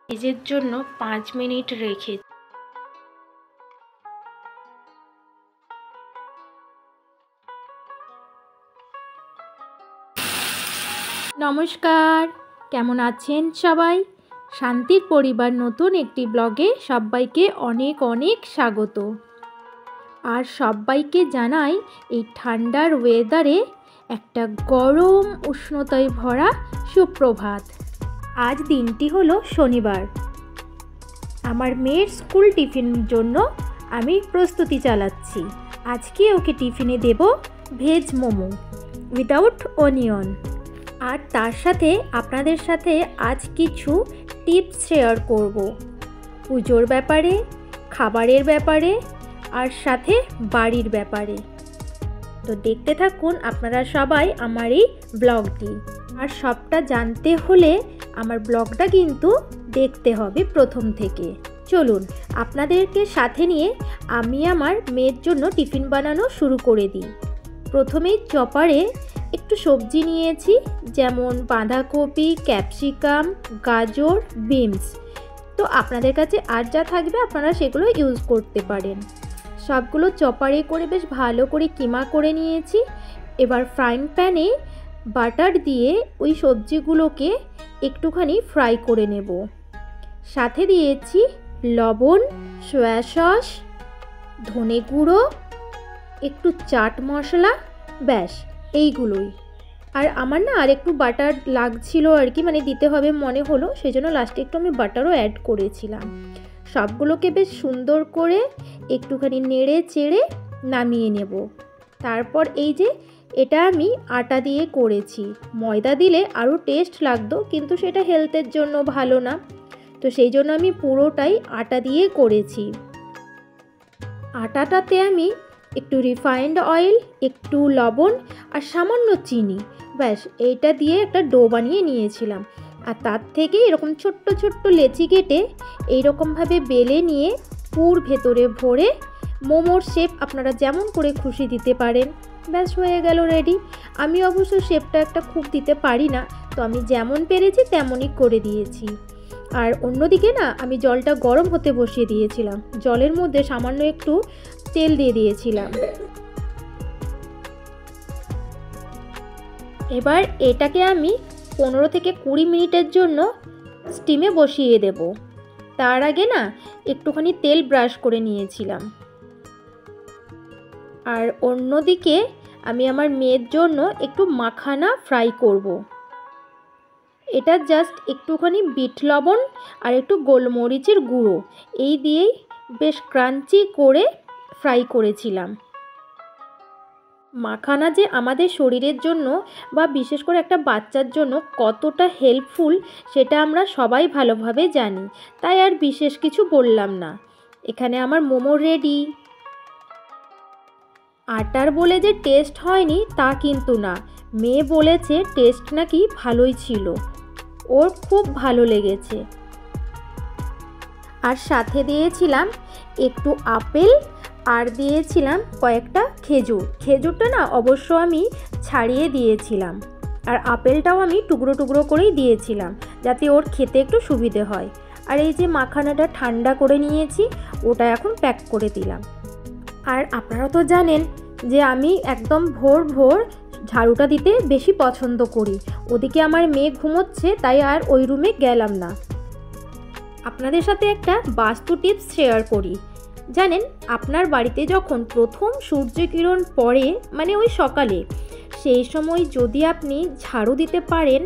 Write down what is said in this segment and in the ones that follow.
ভেজের জন্য 5 মিনিট রেখে। নমস্কার, কেমন আছেন সবাই? শান্তির পরিবার নতুন একটি ব্লগে সবাইকে অনেক অনেক স্বাগত। আর সবাইকে জানাই এই ঠান্ডার ওয়েদারে একটা গরম উষ্ণতায় ভরা সুপ্রভাত। আজ দিনটি হলো শনিবার। আমার মেয়ের স্কুল টিফিনের জন্য আমি প্রস্তুতি চালাচ্ছি। আজকে ওকে টিফিনে দেব ভেজ মোমো উইদাউট অনিয়ন। আর তার সাথে আপনাদের সাথে আজ কিছু টিপস শেয়ার করব পুজোর ব্যাপারে, খাবারের ব্যাপারে আর সাথে বাড়ির ব্যাপারে। তো দেখতে থাকুন আপনারা সবাই আমার এই ব্লগটি। আর সবটা জানতে হলে আমার ব্লগটা কিন্তু দেখতে হবে প্রথম থেকে। চলুন আপনাদেরকে সাথে নিয়ে আমি আমার মেয়ের জন্য টিফিন বানানো শুরু করে দিই। প্রথমেই চপারে একটু সবজি নিয়েছি, যেমন বাঁধাকপি, ক্যাপসিকাম, গাজর, বিনস। তো আপনাদের কাছে আর যা থাকবে আপনারা সেগুলো ইউজ করতে পারেন। সবগুলো চপারে করে বেশ ভালো করে কিমা করে নিয়েছি। এবার ফ্রাইং প্যানে বাটার দিয়ে ওই সবজিগুলোকে একটুখানি ফ্রাই করে নেব। সাথে দিয়েছি লবণ, সয়া সস, ধনে গুঁড়ো, একটু চাট মশলা, ব্যাস এইগুলোই। আর আমার না আর একটু বাটার লাগছিল আর কি, মানে দিতে হবে মনে হলো, সেই জন্য লাস্টে একটু আমি বাটারও অ্যাড করেছিলাম। সবগুলোকে বেশ সুন্দর করে একটুখানি নেড়ে চেড়ে নামিয়ে নেব। তারপর এই যে এটা আমি আটা দিয়ে করেছি, ময়দা দিলে আরও টেস্ট লাগতো, কিন্তু সেটা হেলথের জন্য ভালো না, তো সেই জন্য আমি পুরোটাই আটা দিয়ে করেছি। আটাটাতে আমি একটু রিফাইন্ড অয়েল, একটু লবণ আর সামান্য চিনি, ব্যাস এইটা দিয়ে একটা ডো বানিয়ে নিয়েছিলাম। আর তার থেকে এরকম ছোট্ট ছোট্ট লেচি কেটে এইরকমভাবে বেলে নিয়ে পুর ভেতরে ভরে মোমোর শেপ আপনারা যেমন করে খুশি দিতে পারেন, ব্যাস হয়ে গেল রেডি। আমি অবশ্য শেপটা একটা খুব দিতে পারি না, তো আমি যেমন পেরেছি তেমনই করে দিয়েছি। আর অন্যদিকে না আমি জলটা গরম হতে বসিয়ে দিয়েছিলাম, জলের মধ্যে সামান্য একটু তেল দিয়ে দিয়েছিলাম। এবার এটাকে আমি 15 থেকে 20 মিনিটের জন্য স্টিমে বসিয়ে দেব। তার আগে না একটুখানি তেল ব্রাশ করে নিয়েছিলাম। আর অন্যদিকে আমি আমার মেয়ের জন্য একটু মাখানা ফ্রাই করব। এটা জাস্ট একটুখানি বিট লবণ আর একটু গোলমরিচের গুঁড়ো এই দিয়েই বেশ ক্রাঞ্চি করে ফ্রাই করেছিলাম। মাখানা যে আমাদের শরীরের জন্য বা বিশেষ করে একটা বাচ্চার জন্য কতটা হেল্পফুল সেটা আমরা সবাই ভালোভাবে জানি, তাই আর বিশেষ কিছু বললাম না। এখানে আমার মোমো রেডি। আটার বলে যে টেস্ট হয়নি তা কিন্তু না, মেয়ে বলেছে টেস্ট নাকি ভালোই ছিল, ওর খুব ভালো লেগেছে। আর সাথে দিয়েছিলাম একটু আপেল আর দিয়েছিলাম কয়েকটা খেজুর। খেজুরটা না অবশ্য আমি ছাড়িয়ে দিয়েছিলাম, আর আপেলটাও আমি টুকরো টুকরো করেই দিয়েছিলাম যাতে ওর খেতে একটু সুবিধে হয়। আর এই যে মাখানাটা ঠান্ডা করে নিয়েছি, ওটা এখন প্যাক করে দিলাম। আর আপনারা তো জানেন যে আমি একদম ভোর ভোর ঝাড়ুটা দিতে বেশি পছন্দ করি। ওদিকে আমার মেয়ে ঘুমোচ্ছে, তাই আর ওই রুমে গেলাম না। আপনাদের সাথে একটা বাস্তু টিপস শেয়ার করি। জানেন, আপনার বাড়িতে যখন প্রথম সূর্যকিরণ পড়ে, মানে ওই সকালে, সেই সময় যদি আপনি ঝাড়ু দিতে পারেন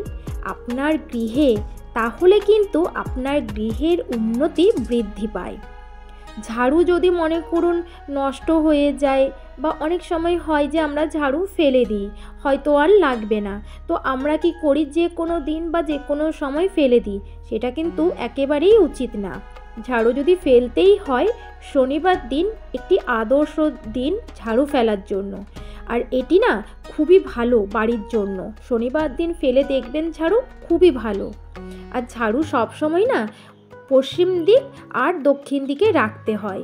আপনার গৃহে, তাহলে কিন্তু আপনার গৃহের উন্নতি বৃদ্ধি পায়। ঝাড়ু যদি মনে করুন নষ্ট হয়ে যায়, বা অনেক সময় হয় যে আমরা ঝাড়ু ফেলে দিই, হয়তো আর লাগবে না, তো আমরা কি করি যে কোনো দিন বা যে কোনো সময় ফেলে দিই, সেটা কিন্তু একেবারেই উচিত না। ঝাড়ু যদি ফেলতেই হয়, শনিবার দিন একটি আদর্শ দিন ঝাড়ু ফেলার জন্য। আর এটি না খুবই ভালো বাড়ির জন্য, শনিবার দিন ফেলে দেখবেন ঝাড়ু খুবই ভালো। আর ঝাড়ু সবসময় না পশ্চিম দিক আর দক্ষিণ দিকে রাখতে হয়।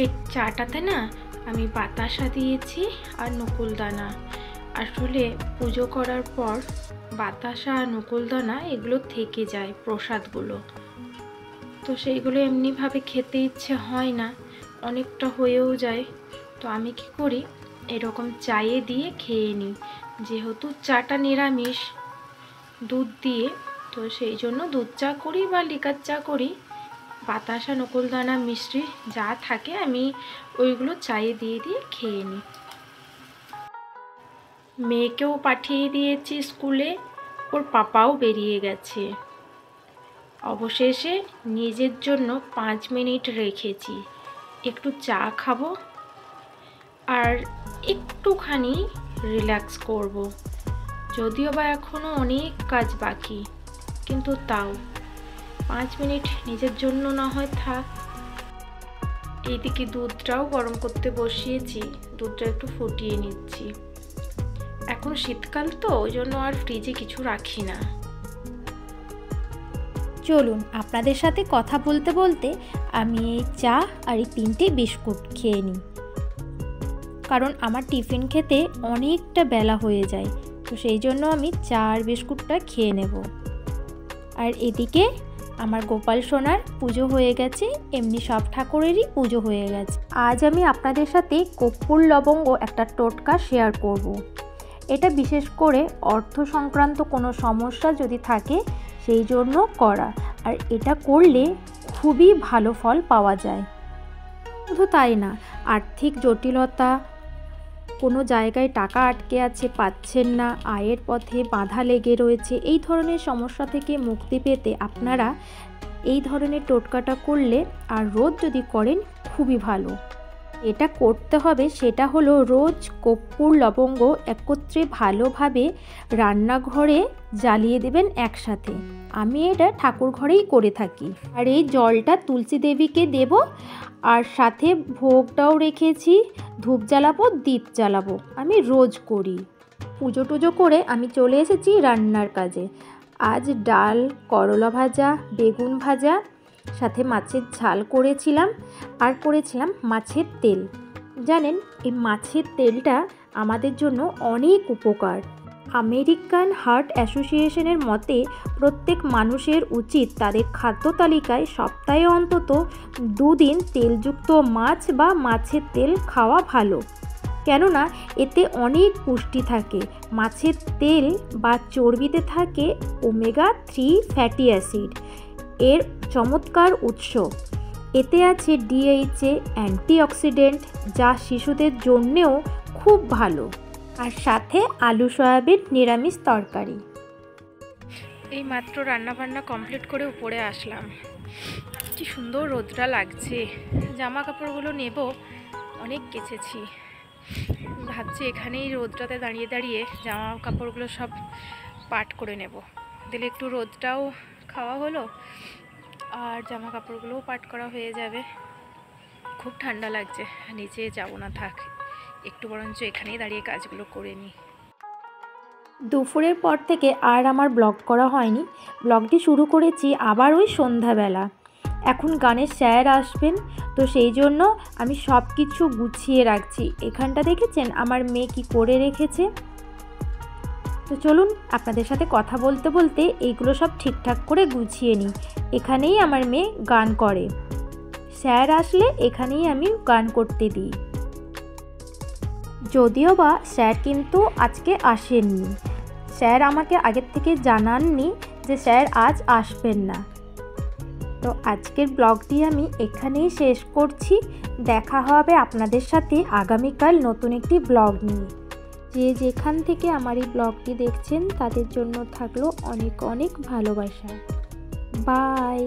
এই চাটাতে না আমি বাতাসা দিয়েছি আর নকুলদানা। আসলে পুজো করার পর বাতাসা আর নকুলদানা এগুলো থেকে যায় প্রসাদগুলো, তো সেইগুলো এমনিভাবে খেতে ইচ্ছে হয় না, অনেকটা হয়েও যায়। তো আমি কি করি, এরকম চায়ে দিয়ে খেয়ে নিই। যেহেতু চাটা নিরামিষ দুধ দিয়ে, তো সেই জন্য দুধ চা করি বা লিকার চা করি, বাতাসা নকুলদানা মিষ্টি যা থাকে আমি ওইগুলো চায়ে দিয়ে দিয়ে খেয়ে নিই। মেয়েকেও পাঠিয়ে দিয়েছি স্কুলে, ওর পাপাও বেরিয়ে গেছে। অবশেষে নিজের জন্য 5 মিনিট রেখেছি, একটু চা খাবো আর একটুখানি রিল্যাক্স করব। যদিও বা এখনও অনেক কাজ বাকি, কিন্তু তাও 5 মিনিট নিজের জন্য না হয় থাক। এইদিকে দুধটাও গরম করতে বসিয়েছি, দুধটা একটু ফুটিয়ে নিচ্ছি। এখন শীতকাল তো ওই জন্য আর ফ্রিজে কিছু রাখি না। চলুন আপনাদের সাথে কথা বলতে বলতে আমি এই চা আর এই 3টে বিস্কুট খেয়ে নিই, কারণ আমার টিফিন খেতে অনেকটা বেলা হয়ে যায়, তো সেই জন্য আমি চা আর বিস্কুটটা খেয়ে নেব। আর এদিকে আমার গোপাল সোনার পুজো হয়ে গেছে, এমনি সব ঠাকুরেরই পুজো হয়ে গেছে। আজ আমি আপনাদের সাথে কর্পূর লবঙ্গ একটা টোটকা শেয়ার করব। এটা বিশেষ করে অর্থ সংক্রান্ত কোনো সমস্যা যদি থাকে সেই জন্য করা, আর এটা করলে খুবই ভালো ফল পাওয়া যায়। শুধু তাই না, আর্থিক জটিলতা, কোনো জায়গায় টাকা আটকে আছে পাচ্ছেন না, আয়ের পথে বাধা লেগে রয়েছে, এই ধরনের সমস্যা থেকে মুক্তি পেতে আপনারা এই ধরনের টোটকাটা করলে আর রোজ যদি করেন খুবই ভালো। এটা করতে হবে সেটা হলো রোজ কর্পূর লবঙ্গ একত্রে ভালোভাবে রান্নাঘরে জ্বালিয়ে দেবেন একসাথে। আমি এটা ঠাকুর ঘরেই করে থাকি। আর এই জলটা তুলসী দেবীকে দেব, আর সাথে ভোগটাও রেখেছি, ধূপ জ্বালাবো, দীপ জ্বালাবো, আমি রোজ করি। পুজো টুজো করে আমি চলে এসেছি রান্নার কাজে। আজ ডাল, করলা ভাজা, বেগুন ভাজা, সাথে মাছের ঝাল করেছিলাম, আর করেছিলাম মাছের তেল। জানেন এই মাছের তেলটা আমাদের জন্য অনেক উপকার। আমেরিকান হার্ট অ্যাসোসিয়েশনের মতে প্রত্যেক মানুষের উচিত তাদের খাদ্য তালিকায় সপ্তাহে অন্তত 2 দিন তেলযুক্ত মাছ বা মাছের তেল খাওয়া ভালো, কেননা এতে অনেক পুষ্টি থাকে। মাছের তেল বা চর্বিতে থাকে ওমেগা 3 ফ্যাটি অ্যাসিড, এর চমৎকার উৎস। এতে আছে DHA অ্যান্টিঅক্সিডেন্ট, যা শিশুদের জন্যেও খুব ভালো, আর সাথে আলু সয়াবিন নিরামিষ তরকারি। এই মাত্র রান্নাবান্না কমপ্লিট করে উপরে আসলাম। কি সুন্দর রোদটা লাগছে, জামা কাপড়গুলো নেব, অনেক কেচেছি। ভাবছি এখানেই রোদটাতে দাঁড়িয়ে দাঁড়িয়ে জামা কাপড়গুলো সব পাট করে নেব, দিলে একটু রোদটাও খাওয়া হলো আর জামা কাপড়গুলোও পাট করা হয়ে যাবে। খুব ঠান্ডা লাগছে, নিচে যাব না, থাক একটু বরঞ্চ এখানেই দাঁড়িয়ে কাজগুলো করে নিই। দুপুরের পর থেকে আর আমার ব্লগ করা হয়নি, ব্লগটি শুরু করেছি আবার ওই সন্ধ্যাবেলা। এখন গানের স্যার আসবেন, তো সেই জন্য আমি সব কিছু গুছিয়ে রাখছি। এখানটা দেখেছেন আমার মেয়ে কি করে রেখেছে। তো চলুন আপনাদের সাথে কথা বলতে বলতে এইগুলো সব ঠিকঠাক করে গুছিয়ে নিই। এখানেই আমার মেয়ে গান করে, স্যার আসলে এখানেই আমি গান করতে দিই। যদিও বা স্যার কিন্তু আজকে আসেননি, স্যার আমাকে আগের থেকে জানাননি যে স্যার আজ আসবেন না। তো আজকের ব্লগটি আমি এখানেই শেষ করছি। দেখা হবে আপনাদের সাথে আগামীকাল নতুন একটি ব্লগ নিয়ে। যে যেখান থেকে আমার এই ব্লগটি দেখছেন তাদের জন্য থাকলো অনেক অনেক ভালোবাসা। বাই।